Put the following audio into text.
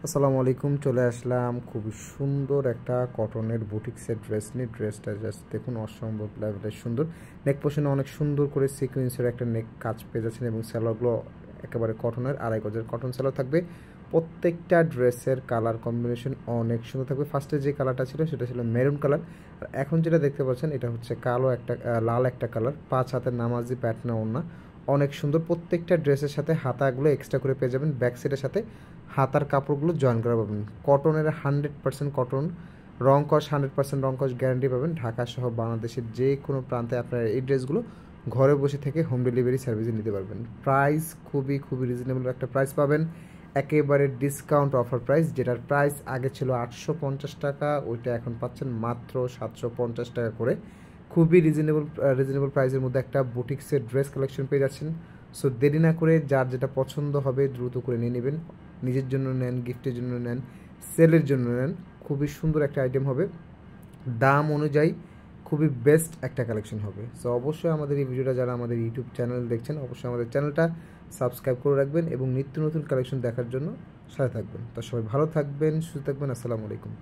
আসসালামু আলাইকুম। চলে আসলাম খুবই সুন্দর একটা কটনের বুটিক্সের ড্রেস নিয়ে। ড্রেসটা জাস্ট দেখুন, অসম্ভব লেভেলের সুন্দর। নেক পোর্শনে অনেক সুন্দর করে সিকোয়েন্সের একটা নেক কাজ পেয়ে যাচ্ছেন এবং স্যালোয়ারগুলো একেবারে কটনের, 2.5 গজের কটন স্যালোয়ার থাকবে। প্রত্যেকটা ড্রেসের কালার কম্বিনেশন অনেক সুন্দর থাকবে। ফার্স্টে যে কালারটা ছিল সেটা ছিল মেরুন কালার, আর এখন যেটা দেখতে পাচ্ছেন এটা হচ্ছে কালো একটা লাল একটা কালার। 5 হাতের নামাজি প্যাটার্ন ওড়না, অনেক সুন্দর। প্রত্যেকটা ড্রেসের সাথে হাতাগুলো এক্সট্রা করে পেয়ে যাবেন। ব্যাক সাইডের সাথে হাতার কাপড়গুলো জয়েন করা পাবেন। কটনের 100% কটন, রং কস 100% রং কস গ্যারান্টি পাবেন। ঢাকা সহ বাংলাদেশের যে কোনো প্রান্তে আপনারা এই ড্রেসগুলো ঘরে বসে থেকে হোম ডেলিভারি সার্ভিসে নিতে পারবেন। প্রাইস খুবই রিজনেবল একটা প্রাইস পাবেন, একেবারে ডিসকাউন্ট অফার প্রাইস। যেটার প্রাইস আগে ছিল 850 টাকা, ওইটা এখন পাচ্ছেন মাত্র 750 টাকা করে। খুবই রিজনেবল প্রাইসের মধ্যে একটা বুটিক্সের ড্রেস কালেকশন পেয়ে যাচ্ছেন। সো দেরি না করে যার যেটা পছন্দ হবে দ্রুত করে নিয়ে নেবেন। নিজের জন্য নেন, গিফটের জন্য নেন, সেলের জন্য নেন, খুবই সুন্দর একটা আইটেম হবে। দাম অনুযায়ী খুবই বেস্ট একটা কালেকশন হবে। সো অবশ্যই আমাদের এই ভিডিওটা যারা আমাদের ইউটিউব চ্যানেল দেখছেন, অবশ্যই আমাদের চ্যানেলটা সাবস্ক্রাইব করে রাখবেন এবং নিত্য নতুন কালেকশন দেখার জন্য সাথে থাকবেন। তো সবাই ভালো থাকবেন, সুস্থ থাকবেন। আসসালামু আলাইকুম।